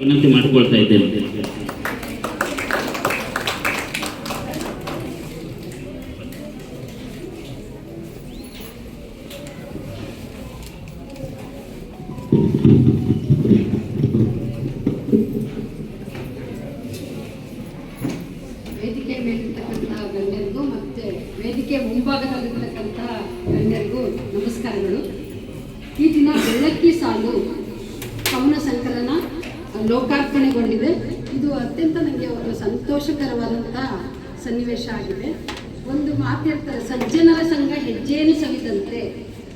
ವಿನಂತಿ ಮಾಡಿಕೊಳ್ತಾ ಇದ್ದೇನೆ. ವೇದಿಕೆ ಮೇಲಿರ್ತಕ್ಕಂತಹ ಗಣ್ಯರಿಗೂ ಮತ್ತು ವೇದಿಕೆ ಮುಂಭಾಗದಲ್ಲಿರ್ತಕ್ಕಂತಹ ಗಣ್ಯರಿಗೂ ನಮಸ್ಕಾರಗಳು. ಈ ದಿನ ಬೆಳ್ಳಕ್ಕಿ ಸಾಲು ಕವನ ಸಂಕಲನ ಲೋಕಾರ್ಪಣೆಗೊಂಡಿದೆ. ಇದು ಅತ್ಯಂತ ನನಗೆ ಒಂದು ಸಂತೋಷಕರವಾದಂತಹ ಸನ್ನಿವೇಶ ಆಗಿದೆ. ಒಂದು ಮಾತು ಹೇಳ್ತಾರೆ, ಸಜ್ಜನರ ಸಂಘ ಹೆಜ್ಜೆಯನ್ನು ಸವಿದಂತೆ.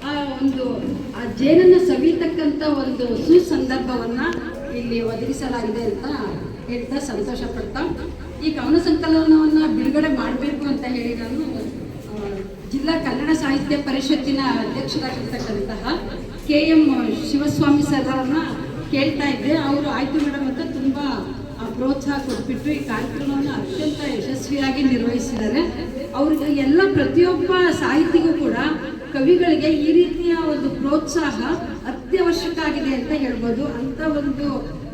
ಆ ಜೇನನ್ನು ಸವಿತಕ್ಕಂಥ ಒಂದು ಸುಸಂದರ್ಭವನ್ನು ಇಲ್ಲಿ ಒದಗಿಸಲಾಗಿದೆ ಅಂತ ಹೇಳ್ತಾ ಸಂತೋಷ ಪಡ್ತಾ, ಈ ಕವನ ಸಂಕಲನವನ್ನು ಬಿಡುಗಡೆ ಮಾಡಬೇಕು ಅಂತ ಹೇಳಿ ನಾನು ಜಿಲ್ಲಾ ಕನ್ನಡ ಸಾಹಿತ್ಯ ಪರಿಷತ್ತಿನ ಅಧ್ಯಕ್ಷರಾಗಿರ್ತಕ್ಕಂತಹ KM ಶಿವಸ್ವಾಮಿ ಸರ್ ಅವ್ರನ್ನ ಕೇಳ್ತಾ ಇದ್ದೆ. ಅವರು ಆಯ್ತು ಮೇಡಮ್ ಅಂತ ತುಂಬ ಪ್ರೋತ್ಸಾಹ ಕೊಟ್ಬಿಟ್ಟು ಈ ಕಾರ್ಯಕ್ರಮವನ್ನು ಅತ್ಯಂತ ಯಶಸ್ವಿಯಾಗಿ ನಿರ್ವಹಿಸಿದ್ದಾರೆ. ಅವ್ರಿಗೆ ಎಲ್ಲ ಪ್ರತಿಯೊಬ್ಬ ಸಾಹಿತಿಗೂ ಕೂಡ, ಕವಿಗಳಿಗೆ ಈ ರೀತಿಯ ಒಂದು ಪ್ರೋತ್ಸಾಹ ಅತ್ಯವಶ್ಯಕ ಆಗಿದೆ ಅಂತ ಹೇಳ್ಬೋದು. ಅಂಥ ಒಂದು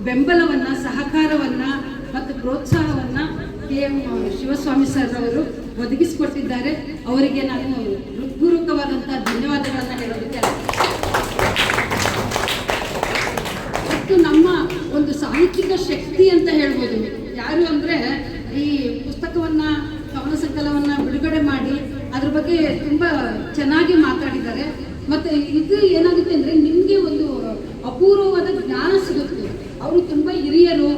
ಬೆಂಬಲವನ್ನು, ಸಹಕಾರವನ್ನು ಮತ್ತು ಪ್ರೋತ್ಸಾಹವನ್ನು KM ಶಿವಸ್ವಾಮಿ ಸರ್ ಅವರು ಒದಗಿಸಿಕೊಟ್ಟಿದ್ದಾರೆ. ಅವರಿಗೆ ನಾನು ಹೃತ್ಪೂರ್ವಕವಾದಂಥ ಧನ್ಯವಾದಗಳನ್ನು ಹೇಳೋದಕ್ಕೆ. ಮತ್ತು ನಮ್ಮ ಒಂದು ಸಾಹಿತ್ಯಿಕ ಶಕ್ತಿ ಅಂತ ಹೇಳ್ಬೋದು. ಯಾರು ಅಂದರೆ ಈ ಪುಸ್ತಕವನ್ನು, ಕವನ ಸಂಕಲನವನ್ನು ಬಿಡುಗಡೆ ಮಾಡಿ ಅದ್ರ ಬಗ್ಗೆ ತುಂಬ ಚೆನ್ನಾಗಿ ಮಾತಾಡಿದ್ದಾರೆ. ಮತ್ತು ಇದು ಏನಾಗುತ್ತೆ ಅಂದರೆ ನಿಮಗೆ ಒಂದು ಅಪೂರ್ವವಾದ ಜ್ಞಾನ ಸಿಗುತ್ತೆ. ಅವರು ತುಂಬ ಹಿರಿಯರು,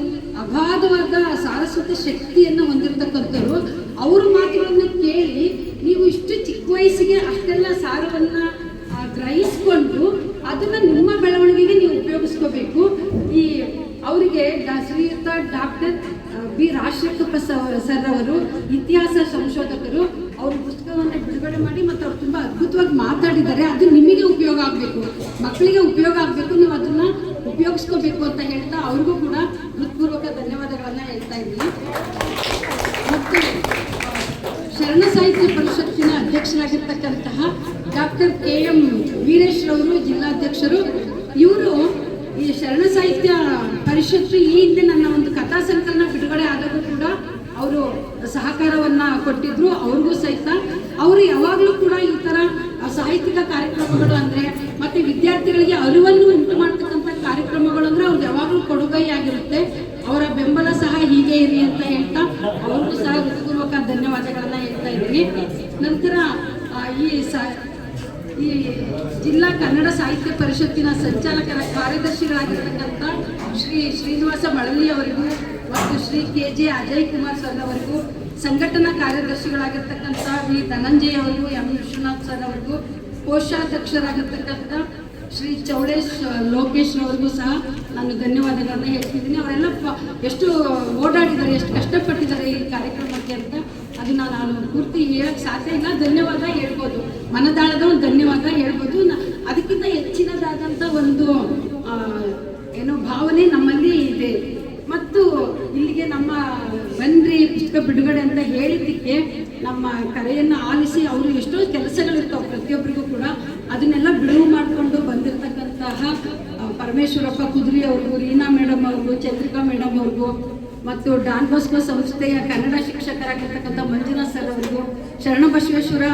ಅಗಾಧವಾದ ಸಾರಸ್ವತ ಶಕ್ತಿಯನ್ನು ಹೊಂದಿರತಕ್ಕಂಥವ್ರು. ಅವ್ರ ಮಾತುಗಳನ್ನು ಕೇಳಿ ನೀವು ಇಷ್ಟು ಚಿಕ್ಕ ವಯಸ್ಸಿಗೆ ಅಷ್ಟೆಲ್ಲ ಸಾರವನ್ನು ಗ್ರಹಿಸ್ಕೊಂಡು ಅದನ್ನು ನಿಮ್ಮ ಬೆಳವಣಿಗೆಗೆ ನೀವು ಉಪಯೋಗಿಸ್ಕೋಬೇಕು. ಈ ಅವರಿಗೆ ಶ್ರೀಯುತ ಡಾಕ್ಟರ್ B ರಾಜಶೇಖರ ಸರ್ ಅವರು ಇತಿಹಾಸ ಸಂಶೋಧಕರು. ಅವ್ರ ಪುಸ್ತಕವನ್ನು ಬಿಡುಗಡೆ ಮಾಡಿ ಮತ್ತು ಅವ್ರು ತುಂಬ ಅದ್ಭುತವಾಗಿ ಮಾತಾಡಿದ್ದಾರೆ. ಅದು ನಿಮಗೆ ಉಪಯೋಗ ಆಗಬೇಕು, ಮಕ್ಕಳಿಗೆ ಉಪಯೋಗ ಆಗಬೇಕು, ನೀವು ಅದನ್ನು ಉಪಯೋಗಿಸ್ಕೋಬೇಕು ಅಂತ ಹೇಳ್ತಾ ಅವ್ರಿಗೂ ಕೂಡ ಹೃತ್ಪೂರ್ವಕ ಧನ್ಯವಾದಗಳನ್ನು ಹೇಳ್ತಾ ಇದ್ದೀನಿ. ಮತ್ತು ಶರಣ ಸಾಹಿತ್ಯ ಪರಿಷತ್ತಿನ ಅಧ್ಯಕ್ಷರಾಗಿರ್ತಕ್ಕಂತಹ ಡಾಕ್ಟರ್ KM ವೀರೇಶ್ ರವರು ಜಿಲ್ಲಾಧ್ಯಕ್ಷರು. ಇವರು ಈ ಶರಣ ಸಾಹಿತ್ಯ ಪರಿಷತ್ತು ಈ ಹಿಂದೆ ನನ್ನ ಒಂದು ಕಥಾ ಸಂಕಲನ ಬಿಡುಗಡೆ ಆದಾಗೂ ಕೂಡ ಅವರು ಸಹಕಾರವನ್ನು ಕೊಟ್ಟಿದ್ರು. ಅವ್ರಿಗೂ ಸಹಿತ ಅವರು ಯಾವಾಗಲೂ ಕೂಡ ಈ ಥರ ಸಾಹಿತ್ಯಿಕ ಕಾರ್ಯಕ್ರಮಗಳು ಅಂದರೆ ಮತ್ತು ವಿದ್ಯಾರ್ಥಿಗಳಿಗೆ ಅರಿವನ್ನು ಉಂಟು ಮಾಡ್ತಕ್ಕಂಥ ಕಾರ್ಯಕ್ರಮಗಳು ಅಂದರೆ ಅವ್ರಿಗೆ ಯಾವಾಗಲೂ ಕೊಡುಗೈಯಾಗಿರುತ್ತೆ. ಅವರ ಬೆಂಬಲ ಸಹ ಹೀಗೆ ಇರಲಿ ಅಂತ ಹೇಳ್ತಾ ಅವ್ರಿಗೂ ಸಹ ಹೃತ್ಪೂರ್ವಕ ಧನ್ಯವಾದಗಳನ್ನು ಹೇಳ್ತಾ ಇದ್ದೀನಿ. ನಂತರ ಈ ಜಿಲ್ಲಾ ಕನ್ನಡ ಸಾಹಿತ್ಯ ಪರಿಷತ್ತಿನ ಸಂಚಾಲಕರ ಕಾರ್ಯದರ್ಶಿಗಳಾಗಿರ್ತಕ್ಕಂಥ ಶ್ರೀ ಶ್ರೀನಿವಾಸ ಮಳಲಿ ಅವರಿಗೂ ಮತ್ತು ಶ್ರೀ KJ ಅಜಯ್ ಕುಮಾರ್ ಸರ್ ಅವರಿಗೂ, ಸಂಘಟನಾ ಕಾರ್ಯದರ್ಶಿಗಳಾಗಿರ್ತಕ್ಕಂಥ V ಧನಂಜಯ ಅವರಿಗೂ, M ವಿಶ್ವನಾಥ್ ಸರ್ ಅವರಿಗೂ, ಕೋಶಾಧ್ಯಕ್ಷರಾಗಿರ್ತಕ್ಕಂಥ ಶ್ರೀ ಚೌಡೇಶ್ ಲೋಕೇಶ್ ಅವರಿಗೂ ಸಹ ನಾನು ಧನ್ಯವಾದಗಳನ್ನು ಹೇಳ್ತಿದ್ದೀನಿ. ಅವರೆಲ್ಲ ಎಷ್ಟು ಓಡಾಡಿದ್ದಾರೆ, ಎಷ್ಟು ಕಷ್ಟಪಟ್ಟಿದ್ದಾರೆ ಈ ಕಾರ್ಯಕ್ರಮಕ್ಕೆ ಅಂತ ಅದನ್ನು ನಾನು ಪೂರ್ತಿ ಹೇಳಕ್ಕೆ ಸಾಧ್ಯ ಇಲ್ಲ. ಧನ್ಯವಾದ ಹೇಳ್ಬೋದು, ಮನದಾಳದ ಒಂದು ಧನ್ಯವಾದ ಹೇಳ್ಬೋದು. ಅದಕ್ಕಿಂತ ಹೆಚ್ಚಿನದಾದಂಥ ಒಂದು ಭಾವನೆ ನಮ್ಮಲ್ಲಿ ಇದೆ. ಮತ್ತು ಇಲ್ಲಿಗೆ ನಮ್ಮ ಬನ್ರಿ ಪುಸ್ತಕ ಬಿಡುಗಡೆ ಅಂತ ಹೇಳಿದ್ದಕ್ಕೆ ನಮ್ಮ ಕರೆಯನ್ನು ಆಲಿಸಿ, ಅವರು ಎಷ್ಟೋ ಕೆಲಸಗಳಿರ್ತಾವೆ ಪ್ರತಿಯೊಬ್ಬರಿಗೂ ಕೂಡ, ಅದನ್ನೆಲ್ಲ ಬಿಡುವು ಮಾಡಿಕೊಂಡು ಬಂದಿರತಕ್ಕಂತಹ ಪರಮೇಶ್ವರಪ್ಪ ಕುದುರಿ ಅವ್ರಿಗೂ, ರೀನಾ ಮೇಡಮ್ ಅವ್ರಿಗೂ, ಚಂದ್ರಿಕಾ ಮೇಡಮ್ ಅವ್ರಿಗೂ, ಮತ್ತು ಡಾನ್ ಬಾಸ್ಕೋ ಸಂಸ್ಥೆಯ ಕನ್ನಡ ಶಿಕ್ಷಕರಾಗಿರ್ತಕ್ಕಂಥ ಮಂಜುನಾಥ್ ಸರ್ ಅವರಿಗೂ, ಶರಣಬಸವೇಶ್ವರ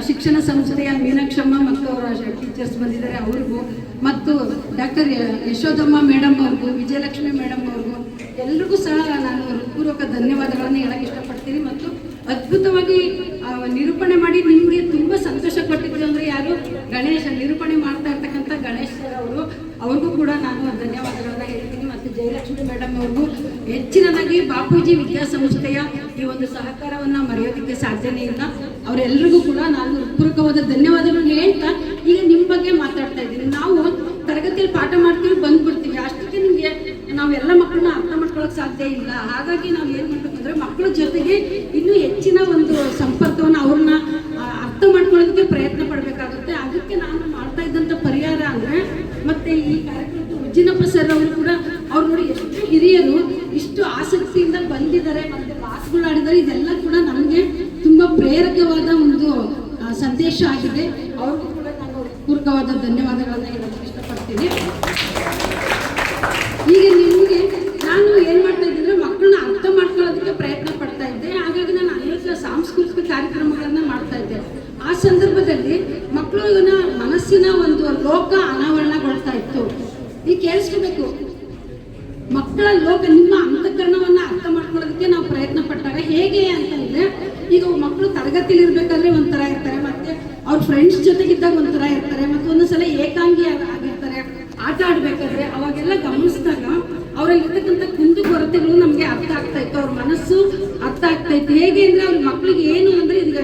ಶಿಕ್ಷಣ ಸಂಸ್ಥೆಯ ಮೀನಾಕ್ಷಮ್ಮ ಮತ್ತು ಅವರ ಟೀಚರ್ಸ್ ಬಂದಿದ್ದಾರೆ ಅವ್ರಿಗೂ, ಮತ್ತು ಡಾಕ್ಟರ್ ಯಶೋದಮ್ಮ ಮೇಡಮ್ ಅವ್ರಿಗೂ, ವಿಜಯಲಕ್ಷ್ಮಿ ಮೇಡಮ್ ಅವ್ರಿಗೂ ಎಲ್ರಿಗೂ ಸಹ ನಾನು ಹೃತ್ಪೂರ್ವಕ ಧನ್ಯವಾದಗಳನ್ನು ಹೇಳಕ್ಕೆ ಇಷ್ಟಪಡ್ತೀನಿ. ಮತ್ತು ಅದ್ಭುತವಾಗಿ ನಿರೂಪಣೆ ಮಾಡಿ ನಿಮಗೆ ತುಂಬ ಸಂತೋಷ ಕೊಟ್ಟಿದ್ದು ಅಂದರೆ ಯಾರು, ಗಣೇಶ ನಿರೂಪಣೆ ಮಾಡ್ತಾ ಇರ್ತಕ್ಕಂಥ ಗಣೇಶ್ ಸರ್ ಅವರು, ಅವ್ರಿಗೂ ಕೂಡ ನಾನು ಧನ್ಯವಾದಗಳನ್ನು ಹೇಳ್ತೀನಿ. ಮತ್ತು ಜಯಲಕ್ಷ್ಮಿ ಮೇಡಮ್ ಅವ್ರಿಗೂ ಹೆಚ್ಚಿನದಾಗಿ ಬಾಪೂಜಿ ವಿದ್ಯಾಸಂಸ್ಥೆಯ ಈ ಒಂದು ಸಹಕಾರವನ್ನು ಮರೆಯೋದಕ್ಕೆ ಸಾಧ್ಯನೇ ಇಲ್ಲ. ಅವರೆಲ್ಲರಿಗೂ ಕೂಡ ನಾನು ಹೃತ್ಪೂರ್ವಕವಾದ ಧನ್ಯವಾದಗಳನ್ನು ಹೇಳ್ತಾ ಈಗ ನಿಮ್ಮ ಬಗ್ಗೆ ಮಾತಾಡ್ತಾ ಇದ್ದೀನಿ. ನಾವು ತರಗತಿಯಲ್ಲಿ ಪಾಠ ಮಾಡ್ತೀವಿ, ಬಂದ್ಬಿಡ್ತೀವಿ, ಅಷ್ಟಕ್ಕೆ ನಿಮಗೆ ನಾವೆಲ್ಲ ಮಕ್ಕಳನ್ನ ಅರ್ಥ ಮಾಡ್ಕೊಳ್ಳೋಕೆ ಸಾಧ್ಯ ಇಲ್ಲ. ಹಾಗಾಗಿ ನಾವು ಏನು ಮಾಡಬೇಕು ಅಂದರೆ ಮಕ್ಕಳ ಜೊತೆಗೆ ಇನ್ನೂ ಹೆಚ್ಚಿನ ಒಂದು ಸಂಪರ್ಕವನ್ನು ಅವ್ರನ್ನ ಅರ್ಥ ಮಾಡ್ಕೊಳ್ಳೋದಕ್ಕೆ ಪ್ರಯತ್ನ ಪಡಬೇಕಾಗುತ್ತೆ. ಅದಕ್ಕೆ ನಾನು ಮಾಡ್ತಾ ಇದ್ದಂಥ ಪರಿಹಾರ ಅಂದರೆ, ಮತ್ತು ಈ ಕಾರ್ಯಕ್ರಮಕ್ಕೆ ಉಜ್ಜಿನಪ್ಪ ಸರ್ ಅವರು ಕೂಡ, ಅವ್ರು ನೋಡಿ ಎಷ್ಟು ಹಿರಿಯರು, ಇಷ್ಟು ಆಸಕ್ತಿಯಿಂದ ಬಂದಿದ್ದಾರೆ ಮತ್ತು ಮಾತುಗಳಾಡಿದ್ದಾರೆ. ಇದೆಲ್ಲ ಕೂಡ ನಮಗೆ ತುಂಬ ಪ್ರೇರಕವಾದ ಒಂದು ಸಂದೇಶ ಆಗಿದೆ. ಅವ್ರಿಗೂ ಕೂಡ ನಾನು ಪೂರ್ವಕವಾದ ಧನ್ಯವಾದಗಳನ್ನು ಹೇಳೋಕ್ಕೆ ಇಷ್ಟಪಡ್ತೀನಿ. ಈಗ ನಿಮಗೆ ಮಕ್ಕಳ ಲೋಕ ನಿಮ್ಮ ಅಂತಃಕರಣವನ್ನ ಅರ್ಥ ಮಾಡ್ಕೊಳ್ಳೋದಕ್ಕೆ ನಾವು ಪ್ರಯತ್ನ ಪಟ್ಟಾಗ ಹೇಗೆ ಅಂತಂದ್ರೆ, ಈಗ ಮಕ್ಕಳು ತರಗತಿಲಿ ಇರ್ಬೇಕಾದ್ರೆ ಒಂಥರ ಇರ್ತಾರೆ, ಮತ್ತೆ ಅವ್ರ ಫ್ರೆಂಡ್ಸ್ ಜೊತೆಗಿದ್ದಾಗ ಒಂಥರ ಇರ್ತಾರೆ, ಮತ್ತೆ ಒಂದೊಂದ್ಸಲ ಏಕಾಂಗಿ ಆಗಿರ್ತಾರೆ. ಆಟ ಆಡ್ಬೇಕಾದ್ರೆ ಅವಾಗೆಲ್ಲ ಗಮನಿಸಿದಾಗ ಅವರಲ್ಲಿರ್ತಕ್ಕಂಥ ಕುಂದುಕೊರತೆಗಳು ನಮ್ಗೆ ಅರ್ಥ ಆಗ್ತಾ ಇತ್ತು, ಅವ್ರ ಮನಸ್ಸು ಅರ್ಥ ಆಗ್ತಾ ಇತ್ತು. ಹೇಗೆ ಅಂದ್ರೆ ಅವ್ರ ಮಕ್ಕಳಿಗೆ ಏನು ಅಂದ್ರೆ, ಈಗ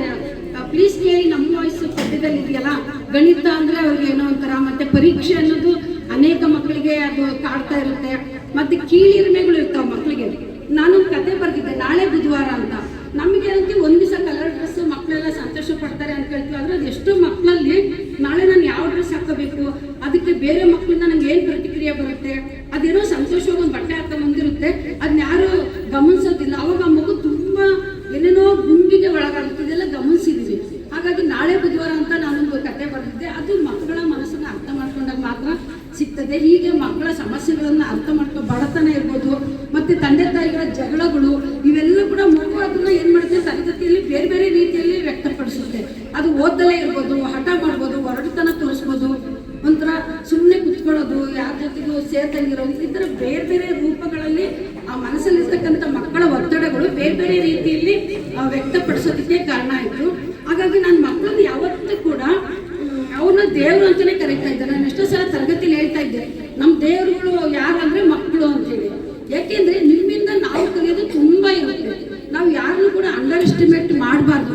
ಪ್ಲೀಸ್ ಕೇಳಿ ನಮ್ಮ ವಯಸ್ಸು ಪದ್ಯದಲ್ಲಿ ಇದೆಯಲ್ಲ, ಗಣಿತ ಅಂದ್ರೆ ಅವ್ರಿಗೆ ಏನೋ ಒಂಥರ, ಮತ್ತೆ ಪರೀಕ್ಷೆ ಅನ್ನೋದು ಅನೇಕ ಮಕ್ಕಳಿಗೆ ಅದು ಕಾಡ್ತಾ ಇರುತ್ತೆ, ಮತ್ತೆ ಕೀಳಿರಿಮೆಗಳು ಇರ್ತಾವ ಮಕ್ಕಳಿಗೆ. ನಾನೊಂದು ಕತೆ ಬರ್ತಿದ್ದೆ, ನಾಳೆ ಬುಧವಾರ ಅಂತ. ನಮಗೆ ಅಂತ ಒಂದ್ ದಿವಸ ಕಲರ್ ಡ್ರೆಸ್ ಮಕ್ಕಳೆಲ್ಲ ಸಂತೋಷ ಪಡ್ತಾರೆ ಅಂತ ಹೇಳ್ತೀವಿ, ಆದ್ರೆ ಅದೆಷ್ಟೋ ಮಕ್ಕಳಲ್ಲಿ ನಾಳೆ ನಾನು ಯಾವ ಡ್ರೆಸ್ ಹಾಕೋಬೇಕು, ಅದಕ್ಕೆ ಬೇರೆ ಮಕ್ಕಳಿಂದ ನಂಗೆ ಏನ್ ಪ್ರತಿಕ್ರಿಯೆ ಬರುತ್ತೆ, ಅದೇನೋ ಸಂತೋಷವಾಗಿ ಒಂದು ಬಟ್ಟೆ ಹಾಕ ಬಂದಿರುತ್ತೆ, ಅದನ್ನ ಯಾರು ಗಮನಿಸೋದಿಲ್ಲ. ಅವಾಗ ಆ ಮಗು ತುಂಬಾ ಏನೇನೋ ಗುಂಗಿಗೆ ಒಳಗಾಗುತ್ತೆ, ಇದೆಲ್ಲ ಗಮನಿಸಿದೀವಿ. ಹಾಗಾಗಿ ನಾಳೆ ಬುಧವಾರ ಅಂತ ನಾನೊಂದು ಕತೆ ಬರೆದಿದ್ದೆ, ಅದು ಮಕ್ಕಳ ಮನಸ್ಸನ್ನ ಅರ್ಥ ಮಾಡ್ಕೊಂಡಾಗ ಮಾತ್ರ ಸಿಗ್ತದೆ. ಹೀಗೆ ಮಕ್ಕಳ ಸಮಸ್ಯೆಗಳನ್ನ ಅರ್ಥ ಮಾಡ್ಕೊ, ಬಡತನ ಇರ್ಬೋದು, ಮತ್ತೆ ತಂದೆ ತಾಯಿಗಳ ಜಗಳಗಳು, ಇವೆಲ್ಲ ಕೂಡ ಮಗು ಅದನ್ನ ಏನ್ ಮಾಡುತ್ತೆ, ತರಗತಿಯಲ್ಲಿ ಬೇರೆ ಬೇರೆ ರೀತಿಯಲ್ಲಿ ವ್ಯಕ್ತಪಡಿಸುತ್ತೆ. ಅದು ಓದಲೇ ಇರ್ಬೋದು, ಹಠ ಮಾಡ್ಬೋದು, ಹೊರಟುತನ ತೋರಿಸ್ಬೋದು, ಒಂಥರ ಸುಮ್ಮನೆ ಕುತ್ಕೊಳ್ಳೋದು, ಯಾರ ಜೊತೆಗೂ ಸೇರ್ದಂಗಿರೋದು, ಈ ಥರ ಬೇರೆ ಬೇರೆ ರೂಪಗಳಲ್ಲಿ ಆ ಮನಸ್ಸಲ್ಲಿರ್ತಕ್ಕಂಥ ಮಕ್ಕಳ ಒತ್ತಡಗಳು ಬೇರೆ ಬೇರೆ ರೀತಿಯಲ್ಲಿ ವ್ಯಕ್ತಪಡಿಸೋದಕ್ಕೆ ಕಾರಣ ಆಯಿತು. ಹಾಗಾಗಿ ನಾನು ಮಕ್ಕಳನ್ನ ಯಾವತ್ತೂ ಕೂಡ ಅವ್ರನ್ನ ದೇವರು ಅಂತಾನೆ ಕರೀತಾ ಇದ್ದೆ. ನಾನು ಎಷ್ಟೋ ಸಲ ತರಗತಿಲಿ ಹೇಳ್ತಾ ಇದ್ದೆ, ನಮ್ಮ ದೇವರುಗಳು ಯಾರಂದ್ರೆ ಮಕ್ಕಳು ಅಂತೇಳಿ. ಯಾಕೆಂದ್ರೆ ನಿಮ್ಮಿಂದ ನಾವು ಕಲಿಯೋದು ತುಂಬಾ ಇರುತ್ತೆ. ನಾವು ಯಾರನ್ನು ಕೂಡ ಅಂಡರ್ ಎಸ್ಟಿಮೇಟ್ ಮಾಡಬಾರ್ದು.